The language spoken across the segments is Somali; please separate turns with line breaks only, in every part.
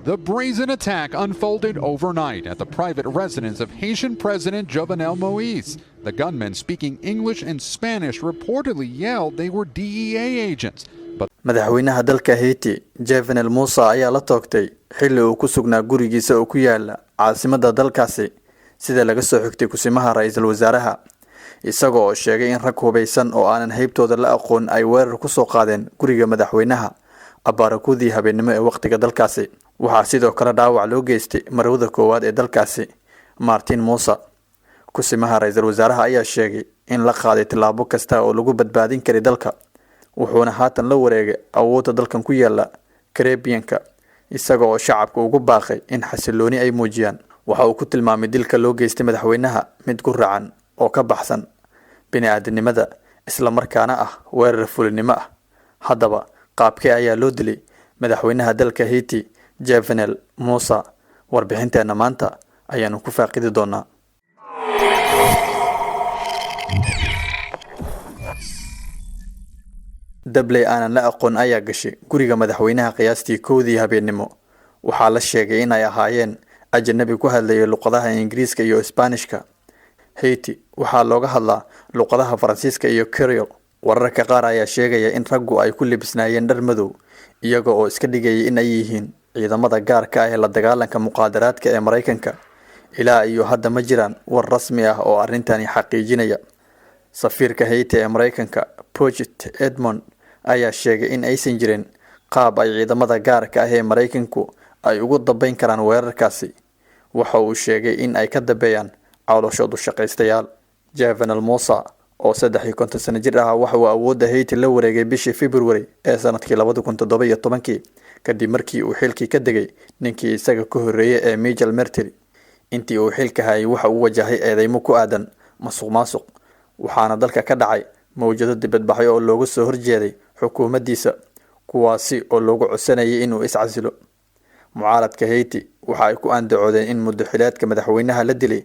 The brazen attack unfolded overnight at the private residence of Haitian President Jovenel Moise. The gunmen, speaking English and Spanish, reportedly yelled they were DEA agents. But
madaxweynaha dalka Haiti, Jovenel Moise ayaa la toogtay xilli uu ku sugnaa gurigiisa oo ku yaala caasimadda dalkaasi, sida laga soo xigtay kusimaha ra'iisul wasaaraha, isagoo sheegay in rag hubeysan oo aanan haybtooda la aqoon ay weerar ku soo qaadeen guriga madaxweynaha abaarakudii habeenimo ee waqtiga dalkaasi. waxaa sidoo kale dhaawac loo geystay marwada koowaad ee dalkaasi, Martin Moise. kusimaha ra'iisul wasaaraha ayaa sheegay in la qaaday tilaabo kasta oo lagu badbaadin karo dalka, wuxuuna haatan la wareegay awoodda dalkan ku yaala Caribbean-ka, isaga oo shacabka ugu baaqay in xasilooni ay muujiyaan. waxa uu ku tilmaamay dilka loo geystay madaxweynaha mid ku racan oo ka baxsan bini'aadanimada, isla markaana ah weerar fulinimo ah. haddaba qaabkee ayaa loo dilay madaxweynaha dalka Haiti, Jovenel Moise? warbixinteena maanta ayaanu ku faaqidi doonaa. dabley aanan la aqoon ayaa gashay guriga madaxweynaha qiyaastii 1:00 habeenimo. waxaa la sheegay in ay ahaayeen ajnabi ku hadlayay luqadaha Ingiriiska iyo Isbaanishka. Haiti waxaa looga hadlaa luqadaha Faransiiska iyo Creole. wararka qaar ayaa sheegaya in raggu ay ku libisnaayeen dhar madow, iyaga oo iska dhigayay in ay yihiin ciidamada gaarka ah ee la dagaalanka muqaadaraadka ee Mareykanka. ilaa iyo hadda ma jiraan war rasmi ah oo arrintani xaqiijinaya. safiirka Haiti ee Mareykanka, Project Edmond, ayaa sheegay in aysan jirin qaab ay ciidamada gaarka ah ee Mareykanku ay ugu dambeyn karaan weerarkaasi. waxa uu sheegay in ay ka dambeeyaan calooshood u shaqaystayaal. Jovenel Moise oo 53 sano jir ah waxa uu awoodda Haiti la wareegay bishii February ee sanadkii 2017 kadib markii uu xilkii ka degay ninkii isaga ku horeeyay ee Michel Merteli. intii uu xilka hayay waxa uu wajahay eedeymo ku aadan masuq-maasuq, waxaana dalka ka dhacay mowjado dibadbaxyo oo looga soo horjeeday xukuumaddiisa, kuwaasi oo loogu codsanayay inuu iscasilo. mucaaradka Haiti waxa ay ku andacoodeen in muddo xileedka madaxweynaha la dilay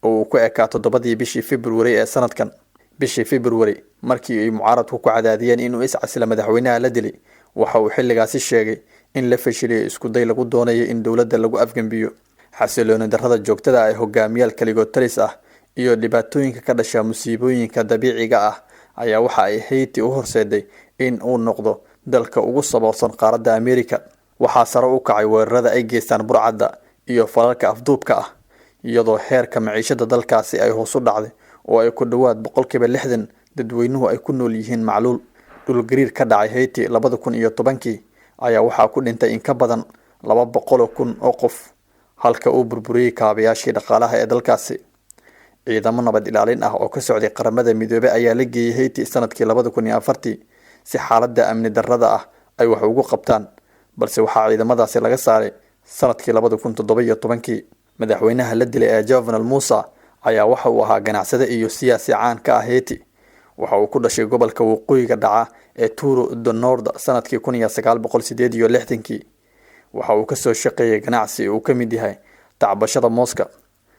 oo uu ku ekaa 7 bishii February ee sanadkan. bishii February markii ay mucaaradku ku cadaadiyeen inuu iscasilo madaxweynaha la dilay, waxa uu xilligaasi sheegay in la fashilay isku day lagu doonayo in dowladda lagu afgambiyo. xasilooni darrada joogtada ah ee hogaamiyaal kaligood talis ah iyo dhibaatooyinka ka dhasha musiibooyinka dabiiciga ah ayaa waxa ay Haiti u horseeday in uu noqdo dalka ugu saboolsan qaaradda Amerika. waxaa sare u kacay weerarada ay geystaan burcadda iyo falalka afduubka ah, iyadoo heerka maciishada dalkaasi ay hoos u dhacday oo ay ku dhawaad 60% dadweynuhu ay ku nool yihiin macluul. dhul gariir ka dhacay Haiti 2010 ayaa waxaa ku dhintay in ka badan 200,000 oo qof, halka uu burburiyay kaabayaashii dhaqaalaha ee dalkaasi. ciidamo nabad ilaalin ah oo ka socday qaramada midoobay ayaa la geeyay Haiti sanadkii 2004 si xaaladda amni darrada ah ay wax ugu qabtaan, balse waxaa ciidamadaasi laga saaray sanadkii 2017. madaxweynaha la dilay ee Jovenel Moise ayaa waxa uu ahaa ganacsade iyo siyaasi caan ka ah Haiti. waxa uu ku dhashay gobolka waqooyiga dhaca ee Touro du Nord sanadkii 1968. waxa uu ka soo shaqeeyay ganacsi uu ka mid yahay tacbashada mooska.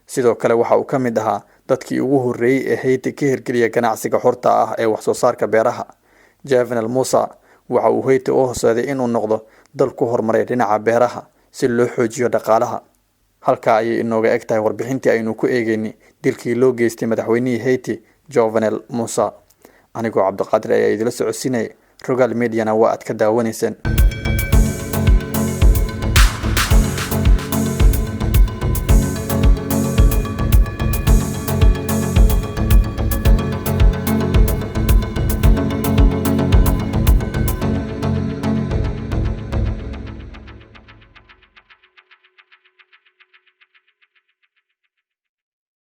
sidoo kale waxa uu ka mid ahaa dadkii ugu horeeyay ee Haiti ka hirgeliyay ganacsiga xorta ah ee wax soo saarka beeraha. Jovenel Moise waxa uu Haiti u horseeday inuu noqdo dal ku horumaray dhinaca beeraha si loo xoojiyo dhaqaalaha. halka ay inooga eg tahay warbixintii aynu ku eegaynay dilkii loo geystay madaxweynihii Haiti, Jovenel Moise. anigoo Cabdiqaadir ayaa idila socodsiinay Rogal Mediana waa aad ka daawanayseen.